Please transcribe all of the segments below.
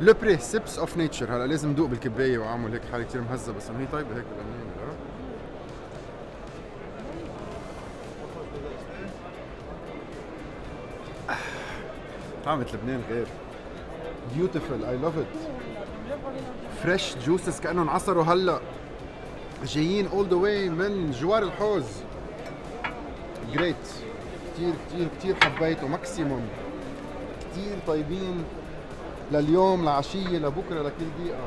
لو بري سيبس اوف نيتشر. هلا لازم ندوق بالكبايه واعمل هيك حالي كثير مهزه، بس انه هي طيبه هيك بالقنينه. لا طعمة لبنان غير. بيوتيفul. I love it. فريش جوسز كأنهم عصروا هلا، جايين all the way من جوار الحوز. جريت. كتير كتير كتير حبيته. ماكسيموم. كتير طيبين لليوم، لعشية، لبكرة، لكل دقيقة.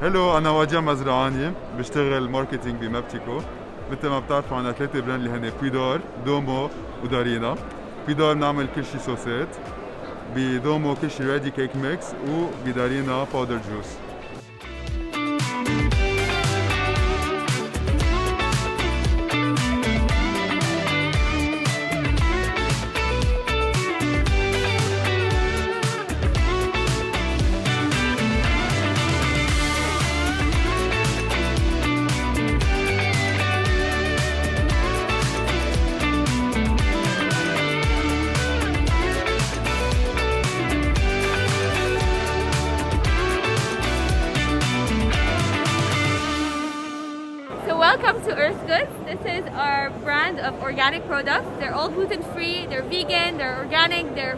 هلو، أنا وجيه مزرعاني، بشتغل ماركتينج بمابتيكو. مثل ما بتعرفوا عنا 3 براند اللي هن بيدار، دومو، ودارينا. بيدار بنعمل كل شي صوصات، بدومو كل شي ريدي كيك ميكس، وبدارينا باودر جوس. Welcome to Earth Goods. This is our brand of organic products. They're all gluten-free, they're vegan, they're organic, they're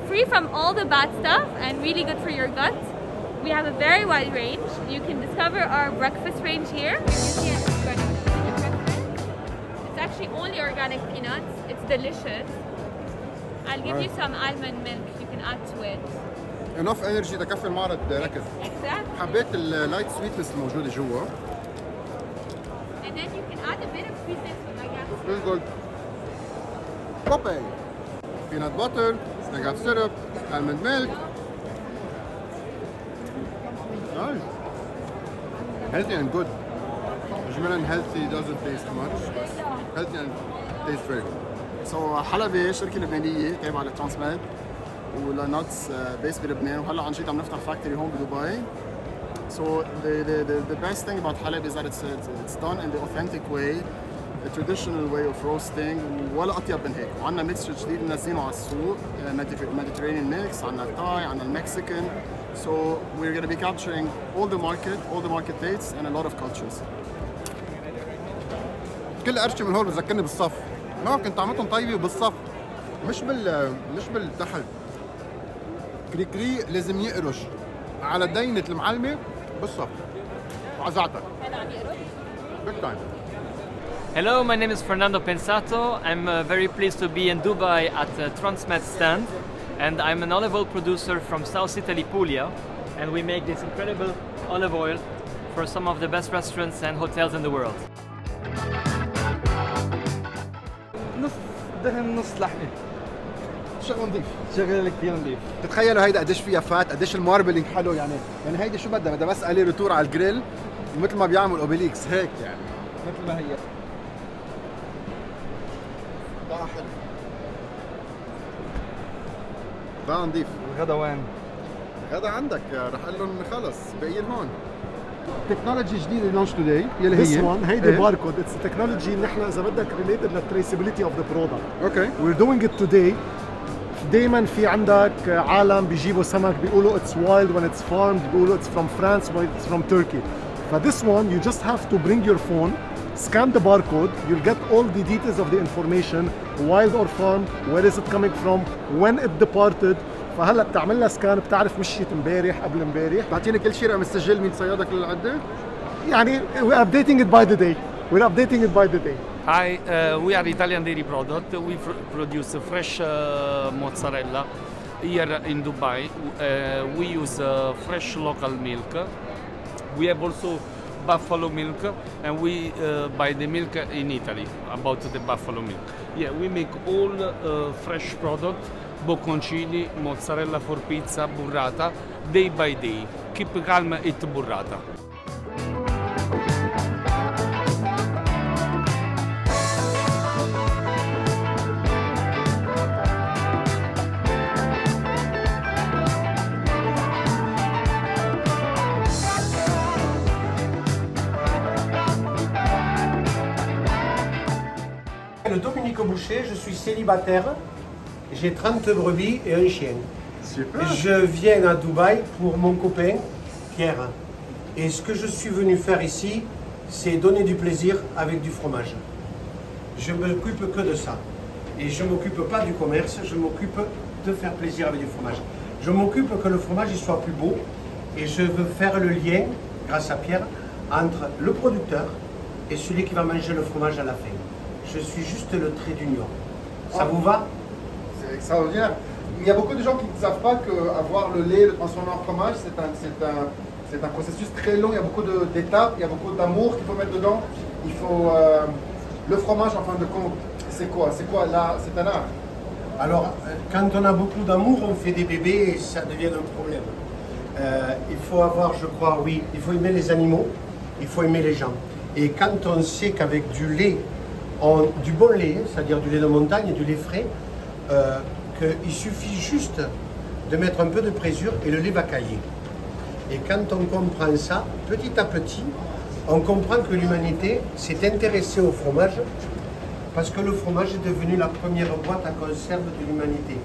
free from all the bad stuff and really good for your gut. We have a very wide range. You can discover our breakfast range here. It's actually only organic peanuts. It's delicious. I'll give you some almond milk you can add to it. enough energy تكفي المعرض ركز. Exactly. حبيت اللايت سويتنس الموجودة جوا. And then you can add a bit of sweetness with my gas. Feels good. Coffee, peanut butter, agave syrup, almond milk. Nice. Healthy and good. Usually healthy doesn't taste much, but healthy and tastes very good. So حلبي شركة لبنانية تابعة لترانسميد ولناتس بيس بلبنان، وهلا عن جد عم نفتح فاكتوري هون بدبي. So the best thing about Halab is that it's done in the authentic way, the traditional way of roasting، ولا أطيب من هيك. وعندنا ميكس جديد منزلينه على السوق، Mediterranean mix، عندنا التاي، عندنا المكسيكان. So we're going to be capturing all the market dates and a lot of cultures. كل قرشة من هون بتذكرني بالصف. ما كنت طعمتهم طيبة وبالصف، مش بالتحت. كريكري لازم يقرش على دينة المعلمة بالصف وعزعتك. Big time. Hello, my name is Fernando Pensato. I'm very pleased to be in Dubai at Transmed stand, and I'm an olive oil producer from South Italy, Puglia, and we make this incredible olive oil for some of the best restaurants and hotels in the world. نص دهن نص لحمة، شغل نظيف. شغل كثير نظيف. تتخيلوا هيدا قديش فيها فات، قديش الماربلينج حلو يعني هيدي شو بدها بس عليه روتور على الجريل ومثل ما بيعمل اوبيليكس هيك يعني. مثل ما هي. طعم حلو. طعم نظيف. الغدا وين؟ غدا عندك، رح اقول لهم خلص باقيين هون. تكنولوجي جديده لونش توداي يلي هي This one هيدي باركود. اتس تكنولوجي نحن اذا بدك ريليتد للتريسابيلتي اوف ذا برودكت. اوكي. We're doing it today. دايما في عندك عالم بيجيبوا سمك بيقولوا it's wild when it's farmed، بيقولوا it's from France when it's from Turkey. فthis one you just have to bring your phone, scan the barcode, you'll get all the details of the information, wild or farmed, where is it coming from, when it departed. فهلا بتعمل لها سكان بتعرف مشيت امبارح قبل امبارح. بعطيني كل شيء رقم السجل مين صيادك للعده؟ يعني we're updating it by the day. We're updating it by the day. Hi, we are Italian dairy product. We produce fresh mozzarella here in Dubai. We use fresh local milk. We have also buffalo milk, and we buy the milk in Italy. About the buffalo milk, yeah, we make all fresh product, bocconcini, mozzarella for pizza, burrata, day by day. Keep calm, eat burrata. Le Dominique Boucher, je suis célibataire, j'ai 30 brebis et un chien. Super. Je viens à Dubaï pour mon copain Pierre. Et ce que je suis venu faire ici, c'est donner du plaisir avec du fromage. Je ne m'occupe que de ça. Et je ne m'occupe pas du commerce, je m'occupe de faire plaisir avec du fromage. Je m'occupe que le fromage il soit plus beau et je veux faire le lien, grâce à Pierre, entre le producteur et celui qui va manger le fromage à la fin. Je suis juste le trait d'union. Ça vous va? C'est extraordinaire. Il y a beaucoup de gens qui ne savent pas qu'avoir le lait, le transformer en fromage, c'est un processus très long. Il y a beaucoup d'étapes, il y a beaucoup d'amour qu'il faut mettre dedans. Il faut le fromage en fin de compte. C'est quoi? Là, c'est un art. Alors, quand on a beaucoup d'amour, on fait des bébés et ça devient un problème. Il faut avoir, je crois, oui, il faut aimer les animaux, il faut aimer les gens. Et quand on sait qu'avec du lait, du bon lait, c'est-à-dire du lait de montagne, du lait frais, qu'il suffit juste de mettre un peu de présure et le lait va cailler. Et quand on comprend ça, petit à petit, on comprend que l'humanité s'est intéressée au fromage parce que le fromage est devenu la première boîte à conserve de l'humanité.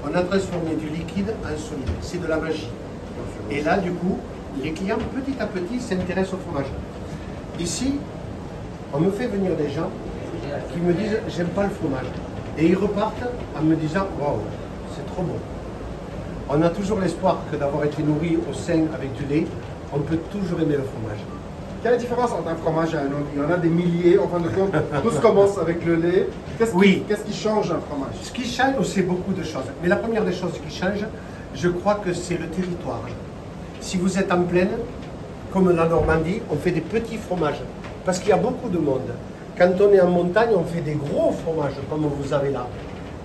On a transformé du liquide en solide. C'est de la magie. Et là, du coup, les clients, petit à petit, s'intéressent au fromage. Ici, on me fait venir des gens qui me disent « j'aime pas le fromage ». Et ils repartent en me disant « waouh, c'est trop bon ». On a toujours l'espoir que d'avoir été nourri au sein avec du lait, on peut toujours aimer le fromage. Quelle est la différence entre un fromage et un autre? Il y en a des milliers, en fin de compte. Tous commencent avec le lait. Qu'est-ce qui change un fromage? Ce qui change, c'est beaucoup de choses. Mais la première des choses qui change, je crois que c'est le territoire. Si vous êtes en plaine, comme la Normandie, on fait des petits fromages. Parce qu'il y a beaucoup de monde. Quand on est en montagne, on fait des gros fromages, comme vous avez là.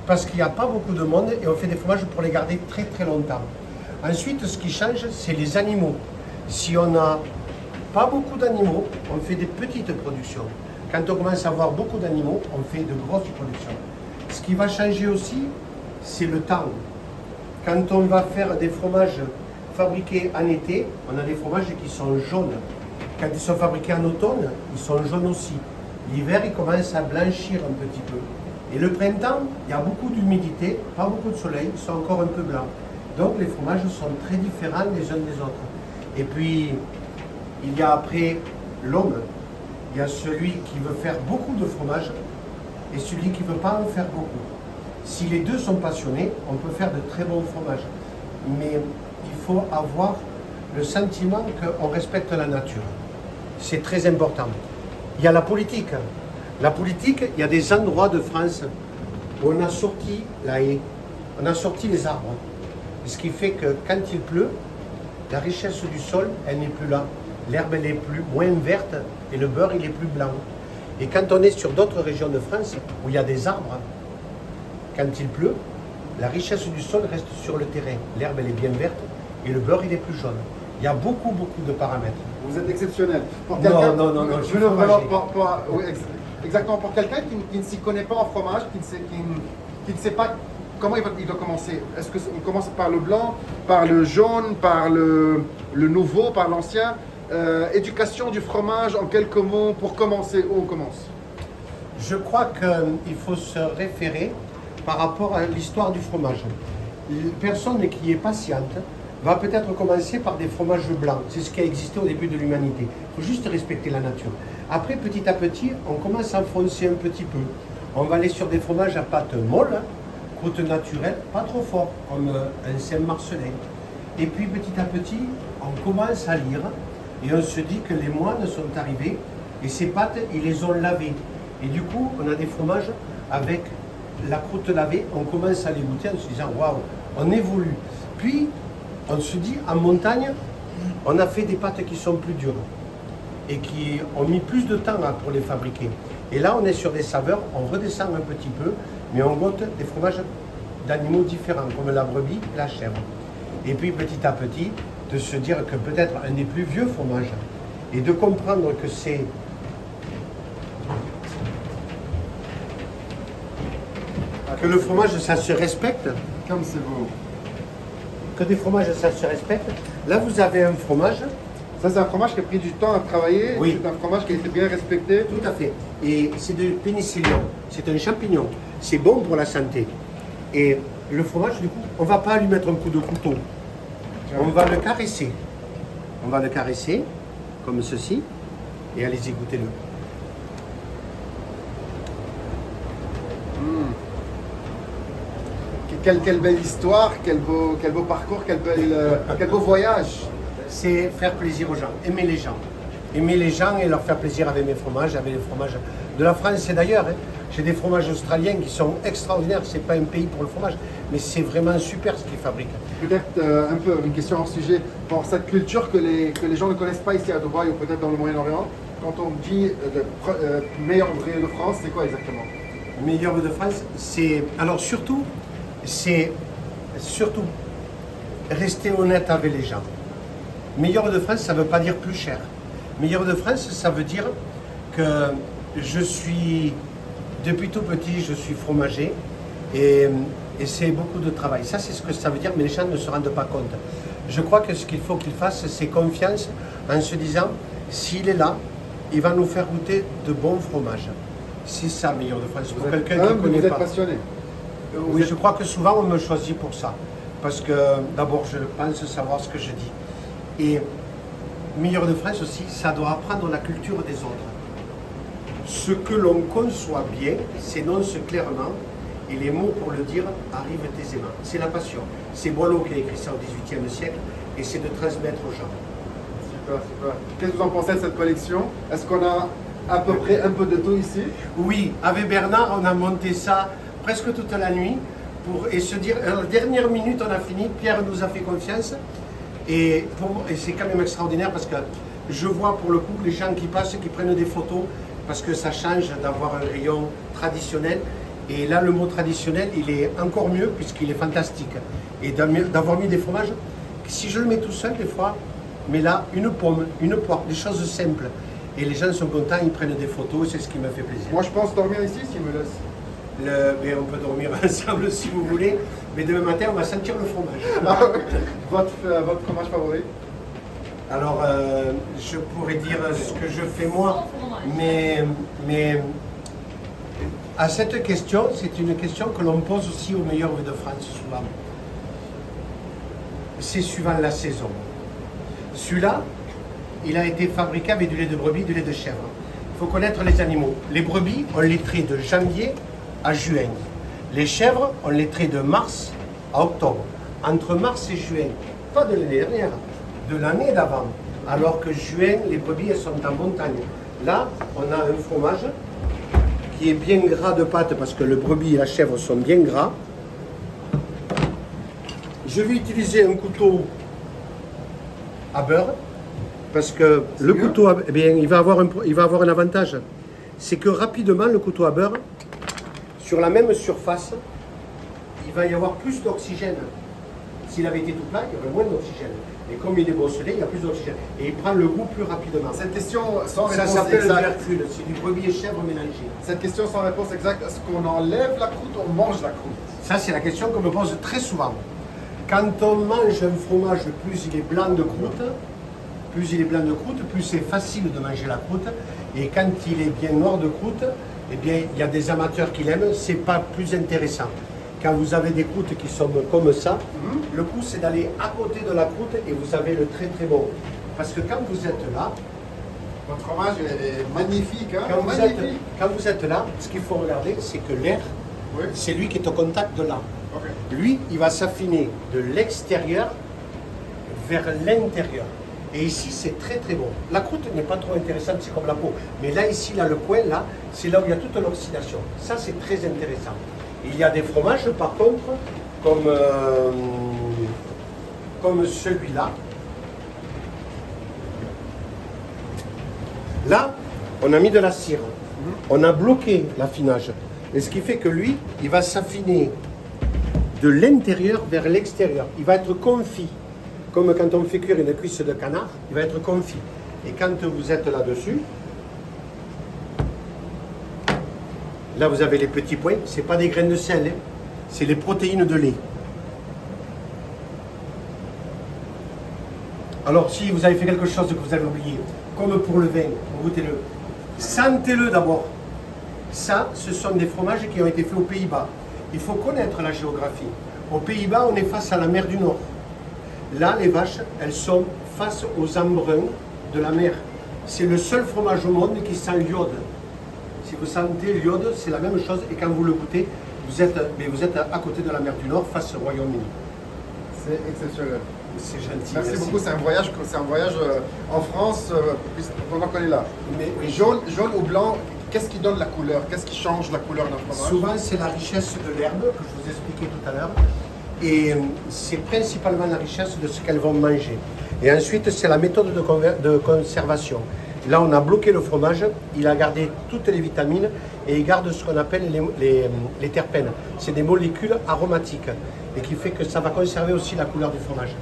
Parce qu'il n'y a pas beaucoup de monde et on fait des fromages pour les garder très très longtemps. Ensuite, ce qui change, c'est les animaux. Si on n'a pas beaucoup d'animaux, on fait des petites productions. Quand on commence à avoir beaucoup d'animaux, on fait de grosses productions. Ce qui va changer aussi, c'est le temps. Quand on va faire des fromages fabriqués en été, on a des fromages qui sont jaunes. Quand ils sont fabriqués en automne, ils sont jaunes aussi. L'hiver, ils commencent à blanchir un petit peu. Et le printemps, il y a beaucoup d'humidité, pas beaucoup de soleil, ils sont encore un peu blancs. Donc les fromages sont très différents les uns des autres. Et puis, il y a après l'homme, il y a celui qui veut faire beaucoup de fromage et celui qui ne veut pas en faire beaucoup. Si les deux sont passionnés, on peut faire de très bons fromages. Mais il faut avoir le sentiment qu'on respecte la nature. C'est très important. Il y a la politique. La politique, il y a des endroits de France où on a sorti la haie, on a sorti les arbres. Ce qui fait que quand il pleut, la richesse du sol, elle n'est plus là. L'herbe, elle est moins verte et le beurre, il est plus blanc. Et quand on est sur d'autres régions de France où il y a des arbres, quand il pleut, la richesse du sol reste sur le terrain. L'herbe, elle est bien verte et le beurre, il est plus jaune. Il y a beaucoup de paramètres. Vous êtes exceptionnel. Non, je suis vraiment fromager. oui, exactement. Pour quelqu'un qui ne s'y connaît pas en fromage, qui ne sait pas comment il doit commencer. Est-ce qu'on commence par le blanc, par le jaune, par le nouveau, par l'ancien? Éducation du fromage en quelques mots pour commencer. Où on commence? Je crois qu'il faut se référer par rapport à l'histoire du fromage. Une personne qui est patiente va peut-être commencer par des fromages blancs. C'est ce qui a existé au début de l'humanité. Il faut juste respecter la nature. Après, petit à petit, on commence à enfoncer un petit peu. On va aller sur des fromages à pâte molle, croûte naturelle, pas trop fort, comme un Saint-Marcelin. Et puis, petit à petit, on commence à lire et on se dit que les moines sont arrivés et ces pâtes, ils les ont lavées. Et du coup, on a des fromages avec la croûte lavée. On commence à les goûter en se disant, waouh, on évolue. Puis, on se dit, en montagne, on a fait des pâtes qui sont plus dures. et qui ont mis plus de temps pour les fabriquer. Et là, on est sur des saveurs, on redescend un petit peu, mais on goûte des fromages d'animaux différents, comme la brebis et la chèvre. Et puis petit à petit, de se dire que peut-être un des plus vieux fromages, et de comprendre que c'est que le fromage, ça se respecte. Comme c'est beau. Que des fromages, ça se respecte. Là, vous avez un fromage. Ça, c'est un fromage qui a pris du temps à travailler. Oui. C'est un fromage qui a été bien respecté. Tout à fait. Et c'est de pénicillium. C'est un champignon. C'est bon pour la santé. Et le fromage, du coup, on ne va pas lui mettre un coup de couteau. On va le caresser. On va le caresser, comme ceci. Et allez-y, goûtez-le. Quelle belle histoire, quel beau parcours, quel beau voyage. C'est faire plaisir aux gens, aimer les gens. Aimer les gens et leur faire plaisir avec mes fromages, avec les fromages de la France et d'ailleurs. Hein. J'ai des fromages australiens qui sont extraordinaires. C'est pas un pays pour le fromage, mais c'est vraiment super ce qu'ils fabriquent. Peut-être un peu une question hors sujet. Pour cette culture que les gens ne connaissent pas ici à Dubaï ou peut-être dans le Moyen-Orient, quand on dit le meilleur ouvrier de France, c'est quoi exactement? Meilleur de France, c'est... Alors surtout, c'est surtout rester honnête avec les gens. Meilleur de France, ça ne veut pas dire plus cher. Meilleur de France, ça veut dire que je suis, depuis tout petit, je suis fromager et c'est beaucoup de travail. Ça, c'est ce que ça veut dire, mais les gens ne se rendent pas compte. Je crois que ce qu'il faut qu'ils fassent, c'est confiance en se disant, s'il est là, il va nous faire goûter de bons fromages. C'est ça, meilleur de France. Pour quelqu'un qui ne connaît vous êtes pas. passionné. Oui, je crois que souvent on me choisit pour ça. Parce que d'abord, je pense savoir ce que je dis. Et meilleur de France aussi, ça doit apprendre la culture des autres. Ce que l'on conçoit bien s'énonce clairement et les mots pour le dire arrivent aisément. C'est la passion. C'est Boileau qui a écrit ça au XVIIIe siècle et c'est de transmettre aux gens. Super, super. Qu'est-ce que vous en pensez de cette collection? Est-ce qu'on a à peu près un peu de tout ici? Oui, avec Bernard, on a monté ça presque toute la nuit et se dire, à la dernière minute, on a fini. Pierre nous a fait confiance et c'est quand même extraordinaire parce que je vois pour le coup les gens qui passent, qui prennent des photos parce que ça change d'avoir un rayon traditionnel. Et là, le mot traditionnel, il est encore mieux puisqu'il est fantastique. Et d'avoir mis des fromages, si je le mets tout seul des fois, mais là, une pomme, une poire, des choses simples. Et les gens sont contents, ils prennent des photos, c'est ce qui me fait plaisir. Moi, je pense dormir ici si me laisse. Mais on peut dormir ensemble si vous voulez, mais demain matin, on va sentir le fromage. Votre fromage favori? Alors, je pourrais dire ce que je fais moi, mais à cette question, c'est une question que l'on pose aussi aux meilleurs vins de France souvent. C'est suivant la saison. Celui-là, il a été fabriqué avec du lait de brebis, du lait de chèvre. Il faut connaître les animaux. Les brebis, on les traite de janvier à juin. Les chèvres, on les traite de mars à octobre. Entre mars et juin, pas de l'année dernière, de l'année d'avant. Alors que juin, les brebis, elles sont en montagne. Là, on a un fromage qui est bien gras de pâte parce que le brebis et la chèvre sont bien gras. Je vais utiliser un couteau à beurre parce que le couteau, eh bien, il va avoir un avantage. C'est que rapidement, le couteau à beurre, sur la même surface, il va y avoir plus d'oxygène. S'il avait été tout plat, il y aurait moins d'oxygène. Et comme il est bosselé, il y a plus d'oxygène. Et il prend le goût plus rapidement. Cette question sans Ça réponse s'appelle le exacte. Hercule, c'est du brebis et chèvre mélangé. Cette question sans réponse exacte, est-ce qu'on enlève la croûte ou on mange la croûte? Ça, c'est la question qu'on me pose très souvent. Quand on mange un fromage, plus il est blanc de croûte, plus c'est facile de manger la croûte. Et quand il est bien noir de croûte, eh bien, il y a des amateurs qui l'aiment, c'est pas plus intéressant. Quand vous avez des croûtes qui sont comme ça, le coup c'est d'aller à côté de la croûte et vous avez le très très bon. Parce que quand vous êtes là, Votre fromage est magnifique, hein? quand vous êtes là, ce qu'il faut regarder, c'est que l'air, Oui. c'est lui qui est au contact de l'âme. Ok. Lui, il va s'affiner de l'extérieur vers l'intérieur. Et ici, c'est très très bon. La croûte n'est pas trop intéressante, c'est comme la peau. Mais là, ici, là, le coin, là, c'est là où il y a toute l'oxydation. Ça, c'est très intéressant. Il y a des fromages, par contre, comme celui-là. Là, on a mis de la cire. On a bloqué l'affinage. Et ce qui fait que lui, il va s'affiner de l'intérieur vers l'extérieur. Il va être confit. Comme quand on fait cuire une cuisse de canard, il va être confit. Et quand vous êtes là-dessus, là vous avez les petits points, c'est pas des graines de sel, hein. C'est les protéines de lait. Alors si vous avez fait quelque chose que vous avez oublié, comme pour le vin, goûtez-le. Sentez-le d'abord. Ça, ce sont des fromages qui ont été faits aux Pays-Bas. Il faut connaître la géographie. Aux Pays-Bas, on est face à la mer du Nord. Là, les vaches, elles sont face aux embruns de la mer. C'est le seul fromage au monde qui sent l'iode. Si vous sentez l'iode, c'est la même chose. Et quand vous le goûtez, vous êtes à côté de la mer du Nord, face au Royaume-Uni. C'est exceptionnel. C'est gentil. Merci beaucoup, c'est un voyage en France, on en connaît là. Mais oui, Jaune ou blanc, qu'est-ce qui donne la couleur? Qu'est-ce qui change la couleur d'un fromage? souvent, c'est la richesse de l'herbe que je vous expliquais tout à l'heure. Et c'est principalement la richesse de ce qu'elles vont manger. Et ensuite, c'est la méthode de conservation. Là, on a bloqué le fromage, il a gardé toutes les vitamines et il garde ce qu'on appelle les terpènes. C'est des molécules aromatiques et qui fait que ça va conserver aussi la couleur du fromage.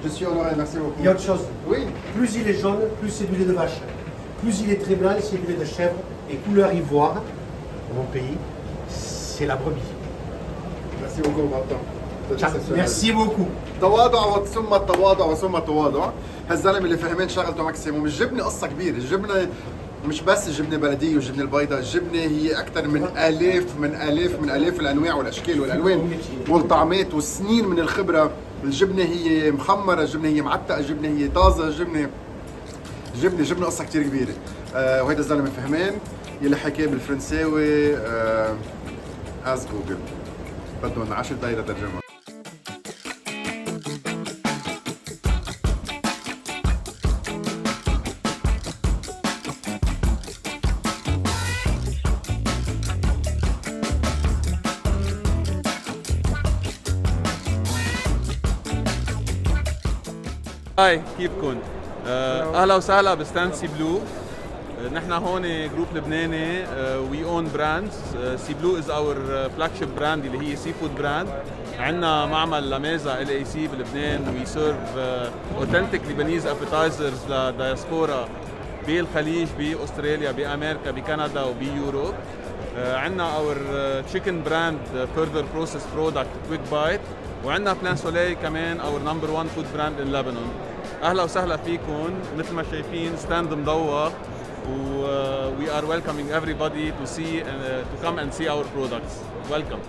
Je suis honoré, merci beaucoup. Il y a autre chose. Oui. Plus il est jaune, plus c'est du lait de vache. Plus il est très blanc, c'est du lait de chèvre. Et couleur ivoire, dans mon pays, c'est la brebis. Merci beaucoup, Martin. Merci beaucoup. تواضع ثم التواضع ثم التواضع. هالزلمه اللي فهمين شغلته ماكسيموم. الجبنه قصه كبيره، الجبنه مش بس الجبنه بلديه والجبنه البيضاء، الجبنه هي اكثر من الاف الانواع والاشكال والالوان والطعمات والسنين من الخبره. الجبنه هي مخمره، الجبنه هي معتقه، الجبنه هي طازه، جبنه قصه كثير كبيره. وهيدا الزلمه فهمان يلي حكاه بالفرنساوي از جوجل. بدهم 10 دقائق لترجمه. هاي كيفكن؟ اهلا وسهلا بستاند سي بلو. نحن هون جروب لبناني وي اون براندز. سي بلو از اور فلاج شيب براند اللي هي سي فود براند. عندنا معمل لاميزا ال اي سي بلبنان. وي سيرف اوثنتيك لبنانيز ابيتايزرز للدياسبورا بالخليج، باستراليا، بامريكا، بكندا وبيوروب. عندنا اور تشيكن براند فيرذر بروسيس برودكت كويك بايت. وعندنا بلان سولي كمان اور نمبر 1 فود براند ان لبنان. اهلا وسهلا فيكم. مثل ما شايفين ستاند مضوق و we are welcoming everybody to see to come and see our products. Welcome.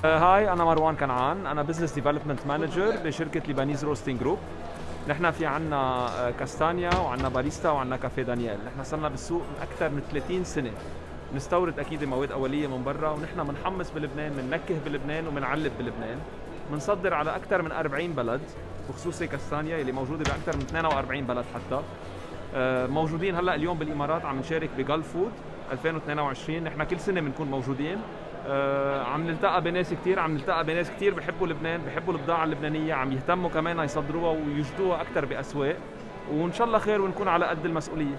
هاي أنا مروان كنعان، أنا بزنس ديفلوبمنت مانجر بشركة ليبانيز روستينج جروب. نحن في عنا كاستانيا وعنا باريستا وعنا كافيه دانيال. نحن صرنا بالسوق من أكثر من 30 سنة. نستورد أكيد مواد أولية من برا، ونحن بنحمص بلبنان، بننكه بلبنان وبنعلب بلبنان. بنصدر على أكثر من 40 بلد، بخصوصي كاستانيا اللي موجودة بأكثر من 42 بلد حتى. موجودين هلا اليوم بالإمارات، عم نشارك بجلف فود 2022. نحن كل سنة بنكون موجودين. عم نلتقى بناس كتير بحبوا لبنان، بحبوا البضاعة اللبنانية، عم يهتموا كمان يصدروها ويجدوها أكثر بأسواق، وإن شاء الله خير ونكون على قد المسؤولية.